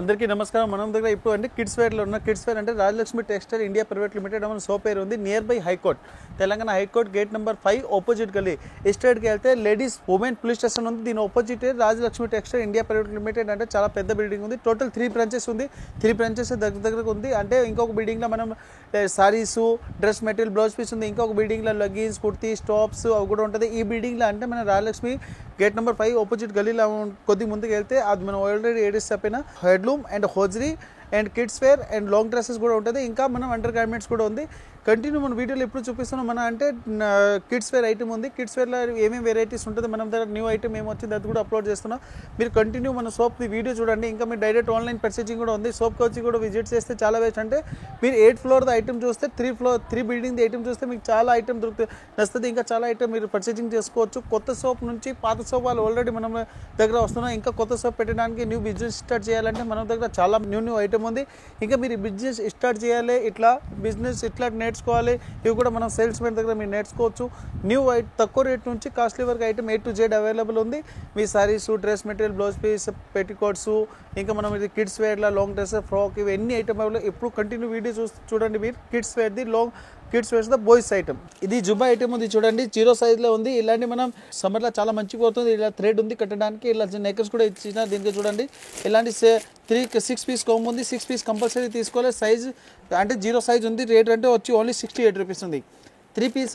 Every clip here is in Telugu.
అందరికీ నమస్కారం. మనం దగ్గర ఇప్పుడు అంటే కిడ్స్ వేర్లో ఉన్న కిడ్స్ వేర్ అంటే Rajalakshmi textile India private limited అని సో పేరు ఉంది. Near by high court, Telangana high court gate number 5 opposite గల్లీ. ఎస్టేట్కి వెళ్తే లేడీస్ ఉమెన్ పోలీస్ స్టేషన్ ఉంది. దీని opposite Rajalakshmi textile India private limited అంటే చాలా పెద్ద బిల్డింగ్ ఉంది. టోటల్ 3 బ్రాంచెస్ ఉంది. 3 బ్రాంచెస్ దగ్గరకు ఉంది. అంటే ఇంకొక బిల్డింగ్లో మనం saris, dress material, blouse piece ఉంది. ఇంకొక బిల్డింగ్లో లగీన్స్, కుర్తీస్, టాప్స్ అవి కూడా ఉంటుంది. ఈ బిల్డింగ్లో అంటే మన రాజలక్ష్మి గేట్ నెంబర్ 5 ఆపోజిట్ గల్లీలో కొద్ది ముందుకు వెళ్తే అది మనం ఆల్రెడీ ఏడిస్ చెప్పిన handloom and hosiery and kids wear and long dresses కూడా ఉంటుంది. ఇంకా మనం అండర్ గార్మెంట్స్ కూడా ఉంది. కంటిన్యూ మన వీడియోలో ఎప్పుడు చూపిస్తున్నాం మన అంటే కిడ్స్ వేర్ ఐటమ్ ఉంది. కిడ్స్ వేర్లో ఏమేమి వెరైటీస్ ఉంటుంది, మనం దగ్గర న్యూ ఐటమ్ ఏమొచ్చింది అది కూడా అప్లోడ్ చేస్తున్నాం. మీరు కంటిన్యూ మన సోప్ది వీడియో చూడండి. ఇంకా మీరు డైరెక్ట్ ఆన్లైన్ పర్చేసింగ్ కూడా ఉంది. సోప్కి వచ్చి కూడా విజిట్ చేస్తే చాలా వేస్ట్. అంటే మీరు 8th ఫ్లోర్ది ఐటమ్ చూస్తే 3 బిల్డింగ్ది ఐటమ్ చూస్తే మీకు చాలా ఐటమ్ దొరుకుతుంది, నచ్చుతుంది. ఇంకా చాలా ఐటమ్ మీరు పర్చేసింగ్ చేసుకోవచ్చు. కొత్త సోప్ నుంచి పాత సోప్ వాళ్ళు ఆల్రెడీ మనం దగ్గర వస్తున్నాం. ఇంకా కొత్త సోప్ పెట్టడానికి న్యూ బిజినెస్ స్టార్ట్ చేయాలంటే మన దగ్గర చాలా న్యూ ఐటమ్ ఉంది. ఇంకా మీరు బిజినెస్ స్టార్ట్ చేయాలి, ఇట్లా బిజినెస్ ఇట్లా నేర్చుకోవాలి, ఇవి కూడా మనం సేల్స్ మెన్ దగ్గర మీరు నేర్చుకోవచ్చు. న్యూ తక్కువ రేట్ నుంచి కాస్ట్లీ వరకు item A to Z available ఉంది. మీ sarees, dress material, blouse piece, petticoats, ఇంకా మనం ఇది కిడ్స్ వేర్లో లాంగ్ డ్రెస్, ఫ్రాక్, ఇవి ఎన్ని ఐటమ్ అవైలబుల్. ఎప్పుడు కంటిన్యూ వీడియో చూడండి. మీరు కిడ్స్ వేర్ది kids wears the boys item. ఇది జుబ్బా ఐటమ్ ఉంది చూడండి, 0 సైజ్లో ఉంది. ఇలాంటి మనం సమ్మర్లో చాలా మంచిగా పోతుంది. ఇలా థ్రెడ్ ఉంది కట్టడానికి. ఇలా నెక్కర్స్ కూడా ఇచ్చిన దీనికి చూడండి. ఇలాంటి 6 పీస్ కాంబో ఉంది. 6 పీస్ కంపల్సరీ తీసుకోవాలి. సైజ్ అంటే 0 సైజ్ ఉంది. రేట్ అంటే వచ్చి ఓన్లీ 68 రూపీస్ ఉంది. 3 పీస్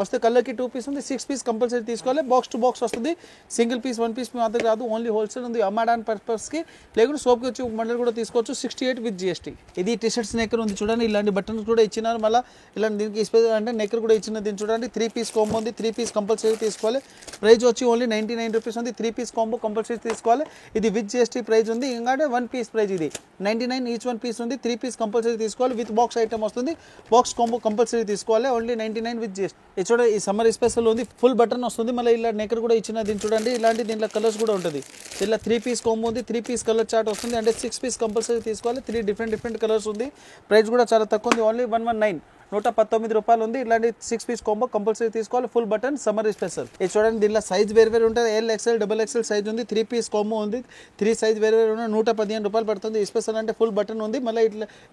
వస్తే కలర్కి 2 పీస్ ఉంది. 6 పీస్ కంపల్సరీ తీసుకోవాలి. బాక్స్ టు బాక్స్ వస్తుంది. సింగిల్ పీస్ 1 పీస్ మాత్రం రాదు. ఓన్లీ హోల్సేల్ ఉంది అమ్మడానికి పర్పస్కి. లేకుంటే సోప్కి వచ్చి మండలి కూడా తీసుకోవచ్చు. 68 విత్ GST. ఇది టీషర్ట్స్ నెక్కర్ ఉంది చూడండి. ఇలాంటి బటన్స్ కూడా ఇచ్చినారు. మళ్ళీ ఇలాంటి దీనికి స్పెషల్ అంటే నెక్కర్ కూడా ఇచ్చిన దీన్ని చూడండి. 3 పీస్ కాంబో ఉంది. 3 పీస్ కంపల్సరీ తీసుకోవాలి. ప్రైస్ వచ్చి ఓన్లీ 99 రూపీస్ ఉంది. 3 పీస్ కాంబో కంపల్సరీ తీసుకోవాలి. ఇది విత్ GST ప్రైస్ ఉంది. ఇంకా 1 పీస్ ప్రైస్ ఇది 99 ఈచ్ 1 పీస్ ఉంది. 3 పీస్ కంపల్సరీ తీసుకోవాలి. విత్ బాక్స్ ఐటమ్ వస్తుంది. బాక్స్ కాంబో కంపల్సరీ తీసుకోవాలి. Only 99 with GST. ఇది చూడండి, ఈ సమ్మర్ స్పెషల్ ఉంది. ఫుల్ బటన్ వస్తుంది. మళ్ళీ ఇలా నెక్కర్ కూడా ఇచ్చిన దీన్ని చూడండి. ఇలాంటి దీంట్లో కలర్స్ కూడా ఉంటుంది. ఇలా 3 పీస్ కాంబో ఉంది. 3 పీస్ కలర్ చార్ట్ వస్తుంది. అంటే 6 పీస్ కంపల్సరీ తీసుకోవాలి. 3 డిఫరెంట్ కలర్స్ ఉంది. ప్రైస్ కూడా చాలా తక్కువ ఉంది. ఓన్లీ 119 119 రూపాయలు ఉంది. ఇలాంటి 6 పీస్ కాంబో కంపల్సరీ తీసుకోవాలి. Full button summer special. ఇది చూడండి, దీనిలో సైజ్ వేరు ఉంటుంది. LXL, XXL సైజ్ ఉంది. 3 పీస్ కాంబో ఉంది. 3 సైజ్ వేరు ఉన్నాయి. 115 రూపాయలు పడుతుంది. స్పెషల్ అంటే ఫుల్ బటన్ ఉంది. మళ్ళీ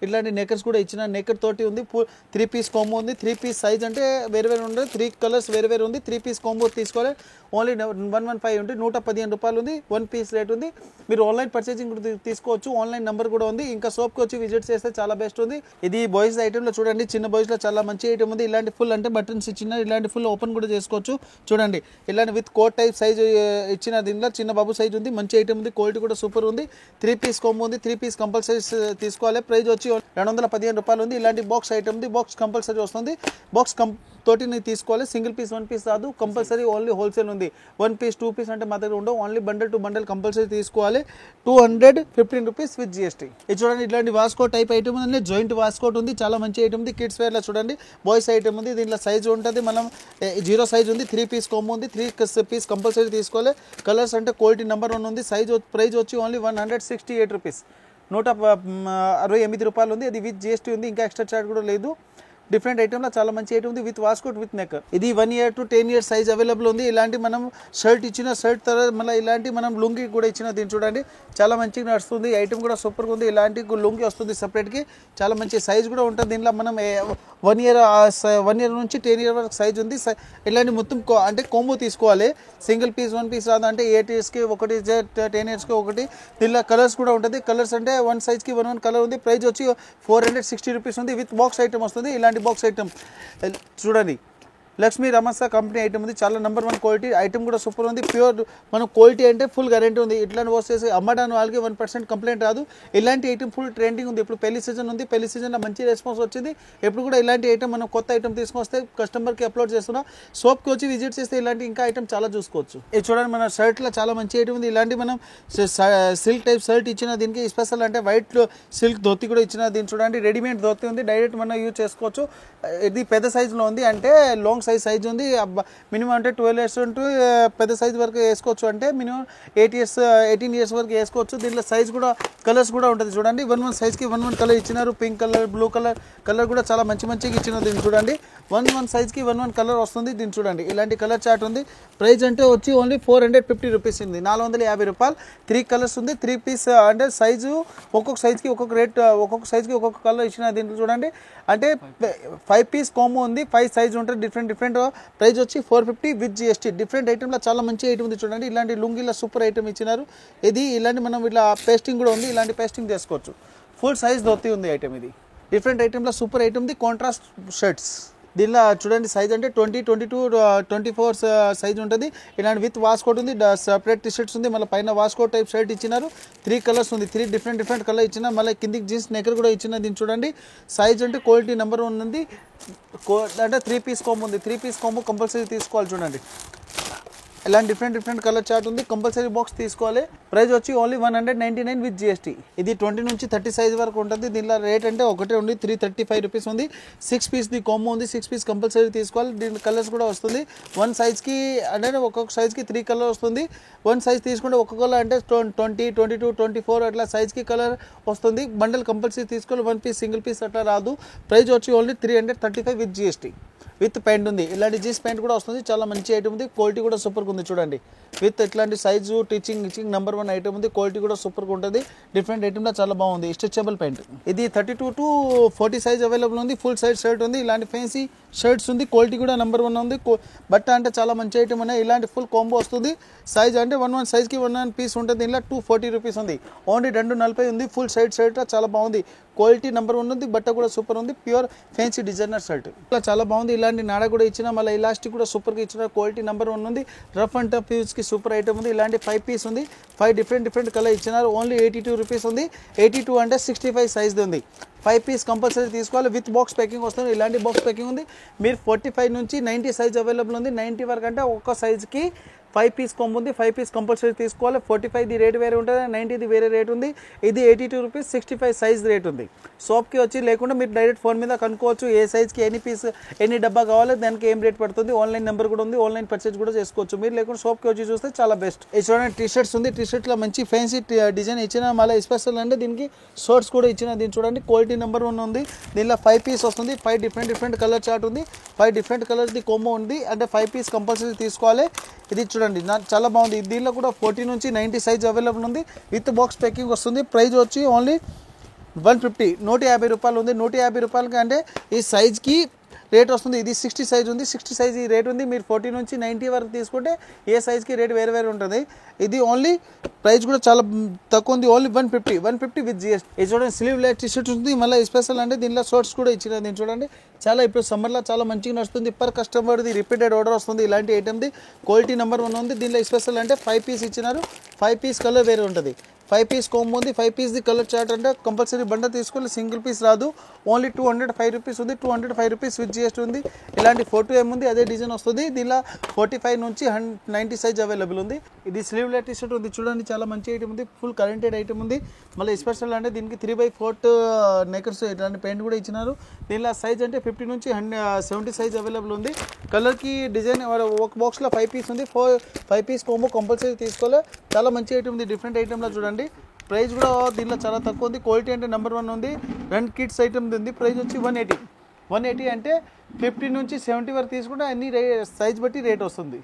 ఇట్లాంటి నెక్కర్స్ కూడా ఇచ్చిన నెక్కర్ తోటి ఉంది. 3 పీస్ కాంబో ఉంది. 3 పీస్ సైజ్ అంటే వేరు ఉంటుంది. 3 కలర్స్ వేరు ఉంది. 3 పీస్ కాంబో తీసుకోవాలి. ఓన్లీ 115 ఉంది. 115 రూపాయలు ఉంది. 1 పీస్ రేట్ ఉంది. మీరు ఆన్లైన్ పర్చేసింగ్ కూడా తీసుకోవచ్చు. ఆన్లైన్ నెంబర్ కూడా ఉంది. ఇంకా సోప్కి వచ్చి విజిట్ చేస్తే చాలా బెస్ట్ ఉంది. ఇది బాయ్స్ ఐటెంలో చూడండి. చిన్న బాయ్స్ చాలా మంచి ఐటమ్ ఉంది. ఇలాంటి ఫుల్ అంటే బటన్స్ ఇచ్చిన ఇలాంటి ఫుల్ ఓపెన్ కూడా చేసుకోవచ్చు. చూడండి, ఇలాంటి విత్ కోట్ టైప్ సైజ్ ఇచ్చిన దీనిలో చిన్న బాబు సైజ్ ఉంది. మంచి ఐటమ్ ఉంది. క్వాలిటీ కూడా సూపర్ ఉంది. 3 పీస్ కాంబో ఉంది. 3 పీస్ కంపల్సరీ తీసుకోవాలి. ప్రైస్ వచ్చి 215 రూపాయలు ఉంది. ఇలాంటి బాక్స్ ఐటమ్ ఉంది. బాక్స్ కంపల్సరీ వస్తుంది. బాక్స్ తోటి తీసుకోవాలి. సింగిల్ పీస్ 1 పీస్ రాదు. కంపల్సరీ ఓన్లీ హోల్సేల్ ఉంది. 1 పీస్ 2 పీస్ అంటే మా దగ్గర ఉండవు. Only bundle to bundle compulsory తీసుకోవాలి. 215 రూపీస్ విత్ GST. ఇది చూడండి, ఇట్లాంటి వాస్కోట్ టైప్ ఐటమ్ ఉంది. జాయింట్ వాస్కోట్ ఉంది. చాలా మంచి ఐటమ్ ఉంది. కిడ్స్ వేర్లో చూడండి, బాయ్స్ ఐటమ్ ఉంది. దీంట్లో సైజ్ ఉంటుంది. మనం 0 సైజ్ ఉంది. 3 పీస్ కాంబో ఉంది. 3 పీస్ కంపల్సరీ తీసుకోవాలి. కలర్స్ అంటే క్వాలిటీ నెంబర్ 1 ఉంది. సైజ్ ప్రైస్ వచ్చి ఓన్లీ 168 రూపీస్ 168 రూపాయలు ఉంది. అది విత్ GST ఉంది. ఇంకా ఎక్స్ట్రా చార్జ్ కూడా లేదు. డిఫరెంట్ ఐటమ్లో చాలా మంచి ఐటమ్ ఉంది. With waistcoat with neck. ఇది 1 year to 10 years size available ఉంది. ఇలాంటి మనం షర్ట్ ఇచ్చిన షర్ట్ తర్వాత మళ్ళీ ఇలాంటి మనం లుంగి కూడా ఇచ్చిన దీన్ని చూడండి. చాలా మంచిగా నడుస్తుంది. ఐటమ్ కూడా సూపర్గా ఉంది. ఇలాంటి లుంగి వస్తుంది సపరేట్కి. చాలా మంచి సైజ్ కూడా ఉంటుంది. దీనిలో మనం 1 year నుంచి 10 year వరకు సైజ్ ఉంది. ఇలాంటి మొత్తం అంటే కాంబో తీసుకోవాలి. సింగిల్ పీస్ 1 పీస్ రాదు. అంటే 8 yearsకి ఒకటి, 10 yearsకి ఒకటి. దీనిలో కలర్స్ కూడా ఉంటుంది. కలర్స్ అంటే 1 సైజ్కి 1 కలర్ ఉంది. ప్రైస్ వచ్చి 460 రూపీస్ ఉంది. విత్ బాక్స్ ఐటమ్ వస్తుంది. ఇలాంటి బాక్స్ ఐటమ్ చూడండి. లక్ష్మీ రమస కంపెనీ ఐటమ్ ఉంది. చాలా నెంబర్ 1 క్వాలిటీ ఐటమ్ కూడా సూపర్ ఉంది. ప్యూర్ మనం క్వాలిటీ అంటే ఫుల్ గ్యారెంటీ ఉంది. ఇట్లాంటి వచ్చేసి అమ్మడానికి వాళ్ళకి 1% కంప్లైంట్ రాదు. ఇలాంటి ఐటమ్ ఫుల్ ట్రెండింగ్ ఉంది. ఇప్పుడు పెళ్లి సీజన్ ఉంది. పెళ్లి సీజన్లో మంచి రెస్పాన్స్ వచ్చింది. ఎప్పుడు కూడా ఇలాంటి ఐటమ్ మనం కొత్త ఐటమ్ తీసుకొస్తే కస్టమర్కి అప్లోడ్ చేస్తున్నాం. సోప్కి వచ్చి విజిట్ చేస్తే ఇలాంటి ఇంకా ఐటమ్ చాలా చూసుకోవచ్చు. ఇది చూడండి, మన షర్ట్లో చాలా మంచి ఐటమ్ ఉంది. ఇలాంటి మనం సిల్క్ టైప్ షర్ట్ ఇచ్చిన దీనికి స్పెషల్ అంటే వైట్ సిల్క్ ధోతి కూడా ఇచ్చిన దీన్ని చూడండి. రెడీమేడ్ ధోతి ఉంది. డైరెక్ట్ మనం యూజ్ చేసుకోవచ్చు. ఇది పెద్ద సైజులో ఉంది. అంటే లాంగ్ లాంగ్ సైజ్ ఉంది, మినిమం అంటే 12 ఇయర్స్ ఉంటూ పెద్ద సైజ్ వరకు వేసుకోవచ్చు, అంటే మినిమం 18 ఇయర్స్ వరకు వేసుకోవచ్చు. దీంట్లో సైజ్ కూడా కలర్స్ కూడా ఉంటుంది చూడండి. 1 సైజ్కి 1 కలర్ ఇచ్చినారు. పింక్ కలర్, బ్లూ కలర్ కూడా చాలా మంచిగా ఇచ్చినారు. దీన్ని చూడండి 1 సైజ్కి 1 కలర్ వస్తుంది. దీన్ని చూడండి ఇలాంటి కలర్ చార్ట్ ఉంది. ప్రైస్ అంటే వచ్చి ఓన్లీ 450 రూపీస్ ఉంది, 450 రూపాయలు. 3 కలర్స్ ఉంది, 3 పీస్ అంటే సైజు ఒక్కొక్క సైజ్కి ఒక్కొక్క రేట్, ఒక్కొక్క సైజ్కి ఒక్కొక్క కలర్ ఇచ్చిన. దీంట్లో చూడండి అంటే 5 పీస్ కాంబో ఉంది, 5 సైజ్ ఉంటుంది. డిఫరెంట్ ప్రైస్ వచ్చి 450 విత్ GST. డిఫరెంట్ ఐటమ్లో చాలా మంచి ఐటమ్ ఉంది చూడండి. ఇలాంటి లుంగిలో సూపర్ ఐటమ్ ఇచ్చినారు. ఇది ఇలాంటి మనం ఇట్లా పేస్టింగ్ కూడా ఉంది, ఇలాంటి పేస్టింగ్ చేసుకోవచ్చు. ఫుల్ సైజ్ ధోతి ఉంది ఐటమ్. ఇది డిఫరెంట్ ఐటమ్లో super item the contrast shirts. దీనిలో చూడండి సైజ్ అంటే 20, 22, 24 సైజ్ ఉంటుంది. ఇలాంటి విత్ వాస్కోట్ ఉంది, సపరేట్ టీ షర్ట్స్ ఉంది, మళ్ళీ పైన వాస్కోట్ టైప్ షర్ట్ ఇచ్చినారు. 3 కలర్స్ ఉంది, 3 డిఫరెంట్ కలర్ ఇచ్చిన. మళ్ళీ కిందికి జీన్స్ నెక్కర్ కూడా ఇచ్చిన. దీన్ని చూడండి సైజ్ అంటే క్వాలిటీ నెంబర్ 1 ఉంది. అంటే 3 పీస్ కాంబో ఉంది. 3 పీస్ కాంబో కంపల్సరీ తీసుకోవాలి చూడండి. ఇలాంటి డిఫరెంట్ కలర్ చార్ట్ ఉంది, కంపల్సరీ బాక్స్ తీసుకోవాలి. ప్రైస్ వచ్చి ఓన్లీ 199 విత్ GST. ఇది 20 నుంచి 30 సైజ్ వరకు ఉంటుంది. దీనిలో రేట్ అంటే ఒకటే ఉంది, 335 రూపీస్ ఉంది. 6 పీస్ ది కాంబో ఉంది, 6 పీస్ కంపల్సరీ తీసుకోవాలి. దీని కలర్స్ కూడా వస్తుంది. 1 సైజ్కి అంటే ఒక్కొక్క సైజ్కి 3 కలర్ వస్తుంది. 1 సైజ్ తీసుకుంటే ఒక్కొక్క కలర్ అంటే 20, 22, 24 అట్లా సైజ్కి కలర్ వస్తుంది. బండల్ కంపల్సరీ తీసుకోవాలి, 1 పీస్ సింగిల్ పీస్ అట్లా రాదు. ప్రైస్ వచ్చి only 335 with GST. With pant ఉంది, ఇలాంటి జీన్స్ ప్యాంట్ కూడా వస్తుంది. చాలా మంచి ఐటమ్ ఉంది, క్వాలిటీ కూడా సూపర్గా ఉంది చూడండి. విత్ ఇట్లాంటి సైజు టీచింగ్ నెంబర్ 1 ఐటమ్ ఉంది, క్వాలిటీ కూడా సూపర్గా ఉంటుంది. డిఫరెంట్ ఐటమ్లో చాలా బాగుంది. స్ట్రెచబుల్ ప్యాంట్ ఇది 32 to 40 సైజ్ అవైలబుల్ ఉంది. ఫుల్ సైజ్ షర్ట్ ఉంది, ఇలాంటి ఫ్యాన్సీ షర్ట్స్ ఉంది, క్వాలిటీ కూడా నెంబర్ 1 ఉంది. బట్ట అంటే చాలా మంచి ఐటమ్ ఉన్నాయి. ఇలాంటి ఫుల్ కాంబో వస్తుంది. సైజ్ అంటే 1 సైజ్కి 1 పీస్ ఉంటుంది. దీనిలో 240 రూపీస్ ఉంది, ఓన్లీ 240 ఉంది. ఫుల్ సైజ్ షర్ట్ చాలా బాగుంది, క్వాలిటీ నెంబర్ 1 ఉంది. బట్ట కూడా సూపర్ ఉంది, ప్యూర్ ఫ్యాన్సీ డిజైనర్ షర్ట్ ఇట్లా చాలా బాగుంది. ఇలాంటి నాడ కూడా ఇచ్చిన, మళ్ళీ ఇలాస్టిక్ కూడా సూపర్గా ఇచ్చిన. క్వాలిటీ నెంబర్ 1 ఉంది. రఫ్ అండ్ టఫ్ యూజ్కి సూపర్ ఐటమ్ ఉంది. ఇలాంటి 5 పీస్ ఉంది, 5 డిఫరెంట్ కలర్ ఇచ్చినారు. ఓన్లీ 82 రూపీస్ ఉంది. 82 అంటే 65 సైజ్ ఉంది. 5 పీస్ కంపల్సరీ తీసుకోవాలి, విత్ బాక్స్ ప్యాకింగ్ వస్తుంది. ఇలాంటి బాక్స్ ప్యాకింగ్ ఉంది. మీరు 45 నుంచి 90 సైజ్ అవైలబుల్ ఉంది. 90 వరకు అంటే ఒక్క సైజ్కి 5 పీస్ కాంబో ఉంది. 5 పీస్ కంపల్సరీ తీసుకోవాలి. 45 ది రేట్ వేరే ఉంటుంది, 90 వేరే రేట్ ఉంది. ఇది 82 రూపీస్, 65 సైజ్ రేట్ ఉంది. షాప్కి వచ్చి లేకుండా మీరు డైరెక్ట్ ఫోన్ మీద కనుక్కోవచ్చు. ఏ సైజ్కి ఎన్ని పీస్ ఎన్ని డబ్బా కావాలి, దానికి ఏం రేట్ పడుతుంది. ఆన్లైన్ నెంబర్ కూడా ఉంది, ఆన్లైన్ పర్చేజ్ కూడా చేసుకోవచ్చు. మీరు లేకుండా షాప్కి వచ్చి చూస్తే చాలా బెస్ట్. ఈ చూడండి టీ షర్ట్స్ ఉంది. టీ షర్ట్లో మంచి ఫ్యాన్సీ డిజైన్ ఇచ్చిన, మళ్ళీ స్పెషల్ అంటే దీనికి షర్ట్స్ కూడా ఇచ్చిన. దీన్ని చూడండి క్వాలిటీ నెంబర్ 1 ఉంది. దీనిలో 5 పీస్ వస్తుంది. 5 డిఫరెంట్ కలర్ చార్ట్ ఉంది. 5 డిఫరెంట్ కలర్స్ ది కాంబో ఉంది. అంటే 5 పీస్ కంపల్సరీ తీసుకోవాలి. ఇది చూడండి చాలా బాగుంది. దీనిలో కూడా 40 నుంచి 90 సైజ్ అవైలబుల్ ఉంది. విత్ బాక్స్ ప్యాకింగ్ వస్తుంది. ప్రైస్ వచ్చి ఓన్లీ 150, 150 రూపాయలు ఉంది. 150 రూపాయలకి అంటే ఈ సైజ్కి రేట్ వస్తుంది. ఇది 60 సైజ్ ఉంది, 60 సైజ్ ఈ రేట్ ఉంది. మీరు 40 నుంచి 90 వరకు తీసుకుంటే ఏ సైజ్కి రేట్ వేరే ఉంటుంది. ఇది ఓన్లీ ప్రైస్ కూడా చాలా తక్కువ ఉంది, ఓన్లీ 150 విత్ GST. ఇది చూడండి స్లీవ్ లెస్ టీ షర్ట్ ఉంది. మళ్ళీ స్పెషల్ అంటే దీనిలో షర్ట్స్ కూడా ఇచ్చిన. దీన్ని చూడండి చాలా ఇప్పుడు సమ్మర్లో చాలా మంచిగా నడుస్తుంది. పర్ కస్టమర్ది రిపీటెడ్ ఆర్డర్ వస్తుంది. ఇలాంటి ఐటమ్ది క్వాలిటీ నెంబర్ 1 ఉంది. దీనిలో స్పెషల్ అంటే 5 పీస్ ఇచ్చినారు. 5 పీస్ కలర్ వేరే ఉంటుంది. 5 పీస్ కాంబో ఉంది. 5 పీస్ ది కలర్ చార్ట్ అంటే కంపల్సరీ బండ తీసుకోవాలి, సింగిల్ పీస్ రాదు. ఓన్లీ 205 రూపీస్ ఉంది. 205 రూపీస్ విత్ GST ఉంది. ఇలాంటి 4M ఉంది, అదే డిజైన్ వస్తుంది. దీనిలో 45 నుంచి 90 సైజ్ అవైలబుల్ ఉంది. ఇది స్లీవ్ లెస్ టీ షర్ట్ ఉంది చూడండి, చాలా మంచి ఐటమ్ ఉంది. ఫుల్ కరెంటెడ్ ఐటమ్ ఉంది. మళ్ళీ స్పెషల్ అంటే దీనికి 3/4 నెకర్స్ ఇట్లాంటి ప్యాంట్ కూడా ఇచ్చినారు. దీనిలో సైజ్ అంటే 50 నుంచి 70 సైజ్ అవైలబుల్ ఉంది. కలర్కి డిజైన్ ఒక బాక్స్లో 5 పీస్ ఉంది. 5 పీస్ కాంబో కంపల్సరీ తీసుకోవాలి. చాలా మంచి ఐటమ్ ఉంది, డిఫరెంట్ ఐటమ్లో చూడండి. ప్రైస్ కూడా దీనిలో చాలా తక్కువ ఉంది. క్వాలిటీ అంటే నెంబర్ 1 ఉంది. 2 కిడ్స్ ఐటమ్ ఉంది. ప్రైస్ వచ్చి 180 అంటే 50 నుంచి 70 వరకు తీసుకుంటే అన్ని సైజ్ బట్టి రేట్ వస్తుంది.